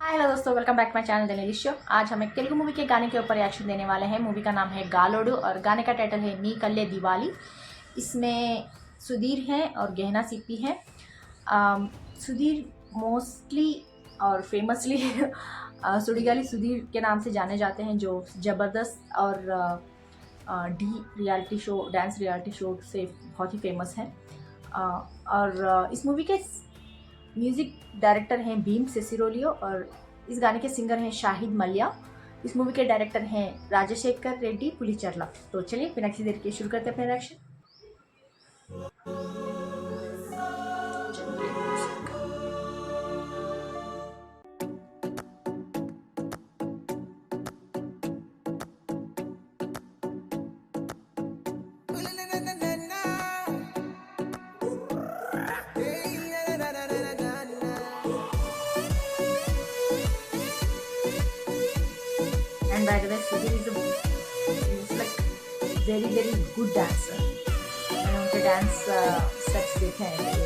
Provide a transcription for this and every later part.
Hello दोस्तों, welcome back my channel दिनेली show. आज हम एक तेलुगु मूवी के गाने के ऊपर रिएक्शन देने वाले हैं। मूवी का नाम है गालोडू और गाने का टाइटल है नी कल्ले दिवाली। इसमें सुधीर हैं और गहना सीपी हैं। सुधीर मोस्टली और फेमसली सुडिगाली सुधीर के नाम से जाने जाते हैं, जो ज़बरदस्त और D reality show, dance reality show से बहुत ही फेमस हैं। और इस मूवी के म्यूज़िक डायरेक्टर हैं भीम सेसिरोलियो और इस गाने के सिंगर हैं शाहिद मलिया। इस मूवी के डायरेक्टर हैं राजशेखर रेड्डी पुलिचरला। तो चलिए बिना किसी देर के शुरू करते हैं अपने reaction. And by the way, Sudhir is like very good dancer. मैंने उनके डांस स्टेप्स देखे हैं पहले।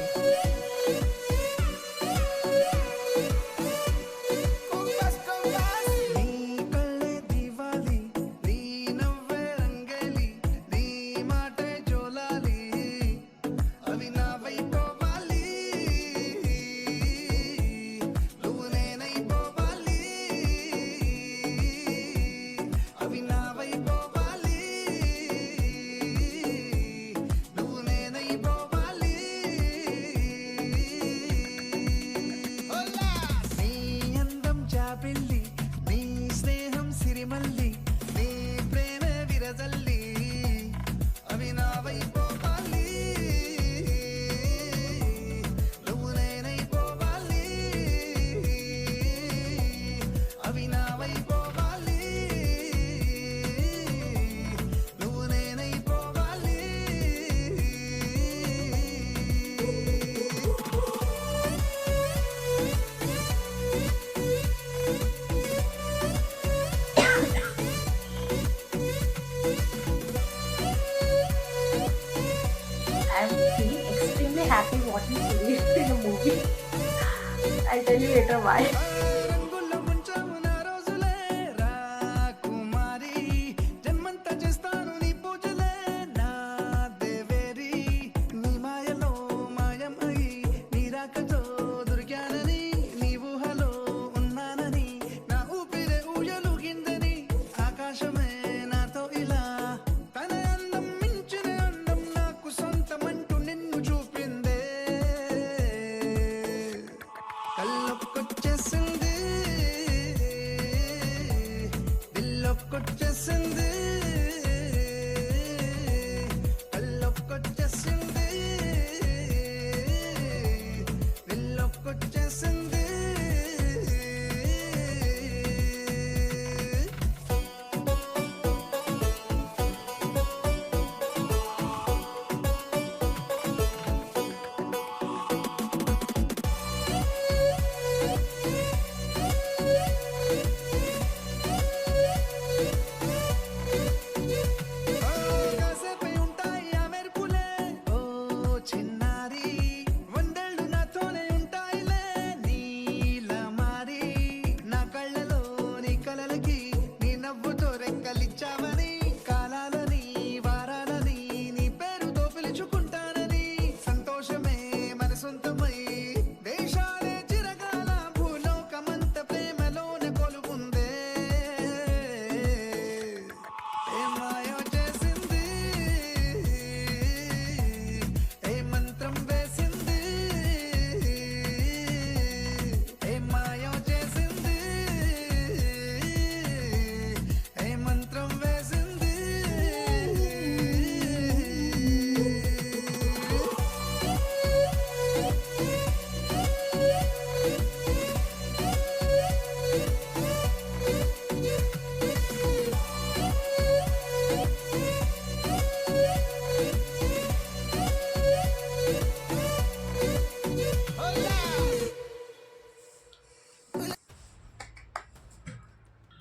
I'm feeling extremely happy watching Sudhir in a movie. I'll tell you later why.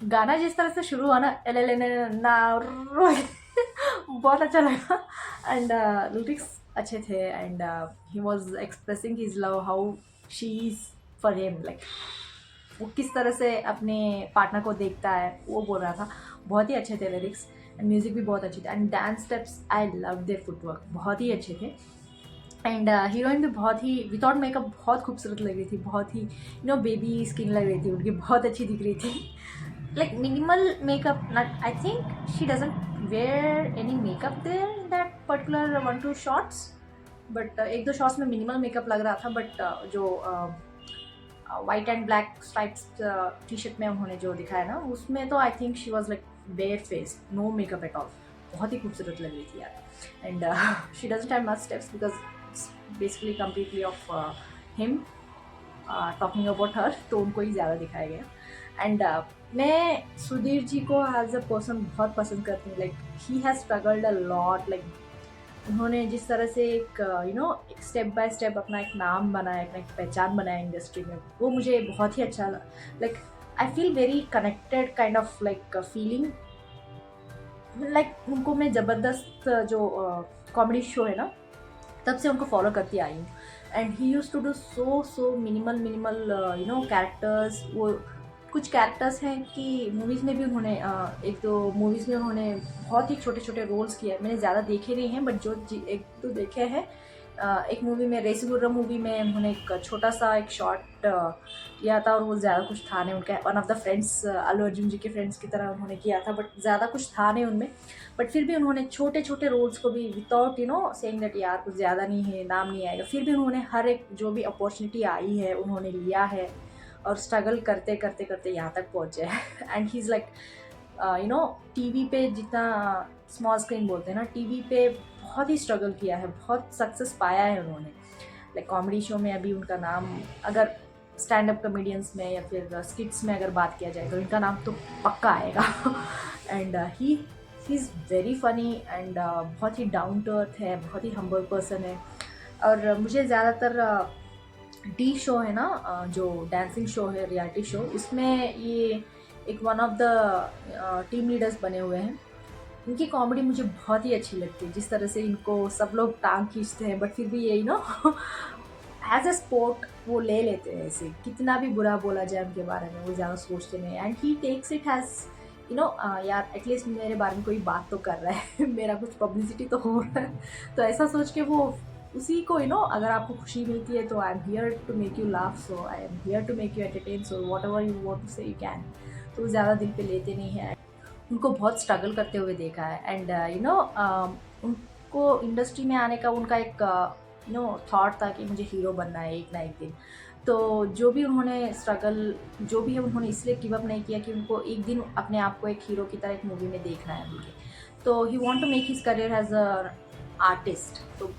गाना जिस तरह से शुरू हुआ ना, एल एल एन ना बहुत अच्छा लगा। एंड लिरिक्स अच्छे थे and he was expressing his love, how she is for him, like वो किस तरह से अपने पार्टनर को देखता है वो बोल रहा था। बहुत ही अच्छे थे लिरिक्स एंड म्यूज़िक भी बहुत अच्छे थे and dance steps I love their footwork, बहुत ही अच्छे थे। एंड हीरोइन भी बहुत ही विदाउट मेकअप बहुत खूबसूरत लग रही थी, बहुत ही बेबी स्किन लग रही थी उनकी, बहुत अच्छी दिख रही थी। Like minimal makeup, not I think she doesn't wear any makeup there in that particular 1-2 shots, but एक दो शॉट्स में मिनिमल मेकअप लग रहा था। बट जो white and black stripes T shirt में उन्होंने जो दिखाया ना, उसमें तो I think she was like bare face, no makeup at all, बहुत ही खूबसूरत लग रही थी यार। And she doesn't have much steps because it's basically completely of him talking about her, तो उनको ही ज़्यादा दिखाया गया। एंड मैं सुधीर जी को एज अ पर्सन बहुत पसंद करती हूँ। Like he has struggled a lot, like उन्होंने जिस तरह से एक एक स्टेप बाय स्टेप अपना एक नाम बनाया, अपना एक पहचान बनाया इंडस्ट्री में, वो मुझे बहुत ही अच्छा, like I feel very connected kind of like feeling. Like उनको मैं ज़बरदस्त जो कॉमेडी शो है ना, तब से उनको फॉलो करती आई हूँ। And he used to do so minimal characters. वो कुछ कैरेक्टर्स हैं कि मूवीज़ में भी उन्होंने एक दो मूवीज़ में उन्होंने बहुत ही छोटे छोटे रोल्स किए हैं। मैंने ज़्यादा देखे नहीं हैं, बट जो एक दो देखे हैं। एक मूवी में, रेसुगुर्रम मूवी में उन्होंने एक छोटा सा एक शॉट किया था, और वो ज़्यादा कुछ था नहीं। उनका one of the friends, Allu Arjun जी के फ्रेंड्स की तरह उन्होंने किया था, बट ज़्यादा कुछ था नहीं उनमें। बट फिर भी उन्होंने छोटे छोटे रोल्स को भी विदाउट सेइंग दैट यार कुछ ज़्यादा नहीं है, नाम नहीं आएगा, फिर भी उन्होंने हर एक जो भी अपॉर्चुनिटी आई है उन्होंने लिया है, और स्ट्रगल करते करते करते यहाँ तक पहुँचे हैं। And he is like TV पे जितना स्मॉल स्क्रीन बोलते हैं ना, टीवी पे बहुत ही स्ट्रगल किया है, बहुत सक्सेस पाया है उन्होंने। लाइक कॉमेडी शो में अभी उनका नाम, अगर स्टैंड अप कॉमेडियंस में या फिर स्किट्स में अगर बात किया जाए तो इनका नाम तो पक्का आएगा। And he is very funny and बहुत ही डाउन टू अर्थ है, बहुत ही हम्बल पर्सन है। और मुझे ज़्यादातर डी शो है ना, जो डांसिंग शो है, रियलिटी शो, उसमें ये एक one of the team leaders बने हुए हैं। इनकी कॉमेडी मुझे बहुत ही अच्छी लगती है, जिस तरह से इनको सब लोग टांग खींचते हैं, बट फिर भी ये एज अ स्पोर्ट वो ले लेते हैं ऐसे, कितना भी बुरा बोला जाए उनके बारे में वो ज़्यादा सोचते नहीं। And he takes it as यार एटलीस्ट मेरे बारे में कोई बात तो कर रहा है, मेरा कुछ पब्लिसिटी तो हो रहा है, तो ऐसा सोच के वो उसी को अगर आपको खुशी मिलती है तो I am here to make you laugh, so I am here to make you entertain, so whatever you want to say you can. तो ज़्यादा दिल पे लेते नहीं हैं। उनको बहुत स्ट्रगल करते हुए देखा है। एंड उनको इंडस्ट्री में आने का उनका एक थॉट था कि मुझे हीरो बनना है एक ना एक दिन। तो जो भी उन्होंने स्ट्रगल, जो भी है, उन्होंने इसलिए गिव अप नहीं किया कि उनको एक दिन अपने आप को एक हीरो की तरह एक मूवी में देखना है उनके। तो he want to make his career as a artist. तो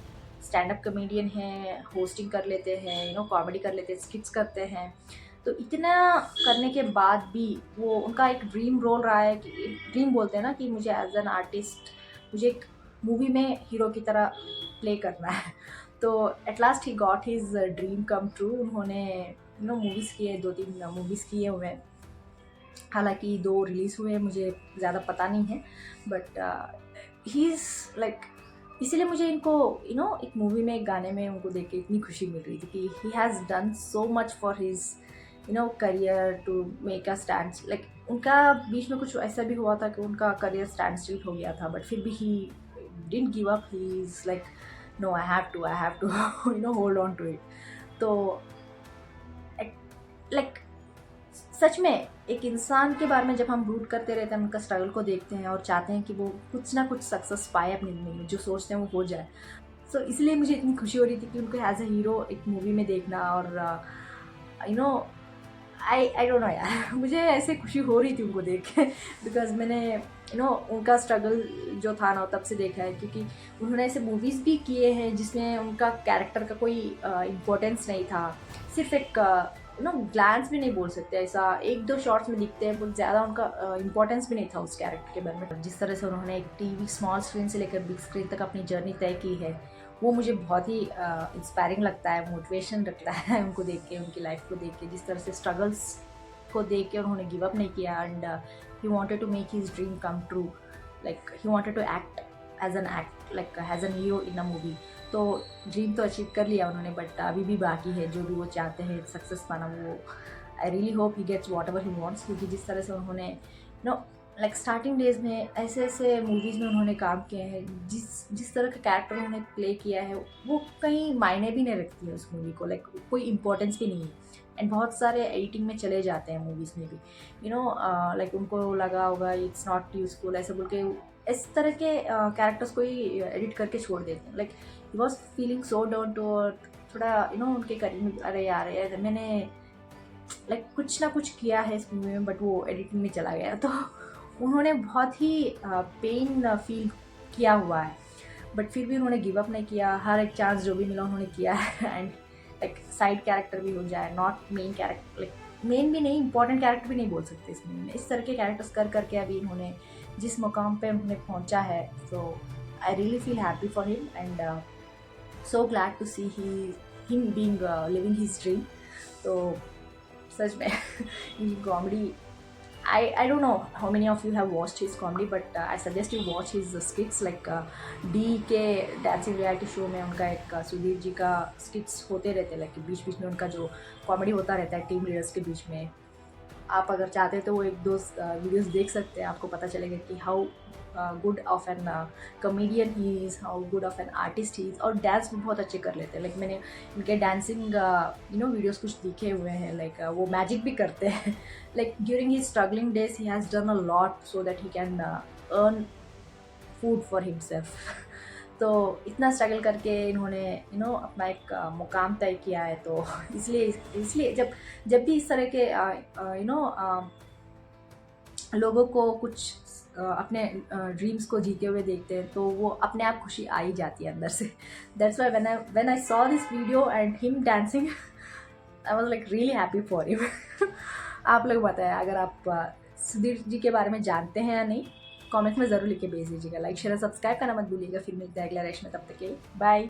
स्टैंड अप कॉमेडियन है, होस्टिंग कर लेते हैं, कॉमेडी कर लेते हैं, स्किट्स करते हैं। तो इतना करने के बाद भी वो उनका एक ड्रीम रोल रहा है, कि ड्रीम बोलते हैं ना, कि मुझे एज एन आर्टिस्ट मुझे एक मूवी में हीरो की तरह प्ले करना है। तो at last he got his dream come true. उन्होंने मूवीज़ किए, 2-3 मूवीज़ किए हुए हैं, हालांकि 2 रिलीज़ हुए हैं, मुझे ज़्यादा पता नहीं है, बट ही इज़ लाइक, इसीलिए मुझे इनको एक मूवी में, एक गाने में उनको देख के इतनी खुशी मिल रही थी कि he has done so much for his career to make a stand. Like उनका बीच में कुछ ऐसा भी हुआ था कि उनका करियर स्टैंड स्टिल हो गया था, बट फिर भी he didn't give up. He is like no, I have to hold on to it. तो लाइक सच में एक इंसान के बारे में जब हम रूट करते रहते हैं, उनका स्ट्रगल को देखते हैं और चाहते हैं कि वो कुछ ना कुछ सक्सेस पाए अपनी ज़िंदगी में, जो सोचते हैं वो हो जाए। सो इसलिए मुझे इतनी खुशी हो रही थी कि उनको एज अ हीरो एक मूवी में देखना। और आई डोंट नो यार, मुझे ऐसे खुशी हो रही थी उनको देख के, बिकॉज मैंने उनका स्ट्रगल जो था ना तब से देखा है, क्योंकि उन्होंने ऐसे मूवीज़ भी किए हैं जिसमें उनका कैरेक्टर का कोई इम्पोर्टेंस नहीं था, सिर्फ एक ग्लैंस भी नहीं बोल सकते, ऐसा 1-2 शॉट्स में दिखते हैं, बहुत ज़्यादा उनका इम्पोर्टेंस भी नहीं था उस कैरेक्टर के बारे में। जिस तरह से उन्होंने एक टीवी स्मॉल स्क्रीन से लेकर बिग स्क्रीन तक अपनी जर्नी तय की है, वो मुझे बहुत ही इंस्पायरिंग लगता है, मोटिवेशन लगता है उनको देख के, उनकी लाइफ को देख के, जिस तरह से स्ट्रगल्स को देख के उन्होंने गिव अप नहीं किया। And he wanted to make his dream come true, like he wanted to act as an hero in a movie. तो ड्रीम तो अचीव कर लिया उन्होंने, बट अभी भी बाकी है, जो भी वो चाहते हैं सक्सेस पाना, वो I really hope he gets whatever he wants, क्योंकि जिस तरह से उन्होंने लाइक स्टार्टिंग डेज में ऐसे ऐसे मूवीज़ में उन्होंने काम किए हैं, जिस तरह का कैरेक्टर उन्होंने प्ले किया है वो कहीं मायने भी नहीं रखती है उस मूवी को, लाइक कोई इंपॉर्टेंस भी नहीं है। एंड बहुत सारे एडिटिंग में चले जाते हैं मूवीज़ में भी, लाइक उनको लगा होगा इट्स नॉट यूजफुल ऐसे बोल के इस तरह के कैरेक्टर्स को ही एडिट करके छोड़ देते हैं। Like he was feeling so down to earth, थोड़ा उनके करीब, अरे यार मैंने लाइक कुछ ना कुछ किया है इस मूवी में, बट वो एडिटिंग में चला गया। तो उन्होंने बहुत ही पेन फील किया हुआ है, बट फिर भी उन्होंने गिव अप नहीं किया, हर एक चांस जो भी मिला उन्होंने किया है। एंड लाइक साइड कैरेक्टर भी हो जाए, not main character, like main भी नहीं, इंपॉर्टेंट कैरेक्टर भी नहीं बोल सकते इस मूवी में, इस तरह के कैरेक्टर्स कर करके अभी इन्होंने जिस मुकाम पे उन्होंने पहुंचा है, so I really feel happy for him and so glad to see him being living his dream. तो सच में comedy, I don't know how many of you have watched his comedy, but I suggest you watch his skits, like D के dancing reality show में उनका एक सुधीर जी का स्किट्स होते रहते हैं, लाइक बीच बीच में उनका जो कॉमेडी होता रहता है टीम लीडर्स के बीच में। आप अगर चाहते हैं तो वो एक दो वीडियोस देख सकते हैं, आपको पता चलेगा कि how good of an comedian he is, how good of an artist he is. और डांस भी बहुत अच्छे कर लेते हैं, लाइक मैंने इनके डांसिंग वीडियोस कुछ दिखे हुए हैं, लाइक वो मैजिक भी करते हैं। Like during his struggling days he has done a lot so that he can earn food for himself. तो इतना स्ट्रगल करके इन्होंने अपना एक मुकाम तय किया है। तो इसलिए जब भी इस तरह के लोगों को कुछ अपने ड्रीम्स को जीते हुए देखते हैं तो वो अपने आप खुशी आ ही जाती है अंदर से। That's why when I saw this video and him dancing, I was like really happy for him. आप लोग बताएं अगर आप सुधीर जी के बारे में जानते हैं या नहीं, कमेंट्स में ज़रूर लिख के भेज दीजिएगा। लाइक शेयर सब्सक्राइब करना मत भूलिएगा। फिर मिलते हैं अगला रेश में, तब तक के बाय।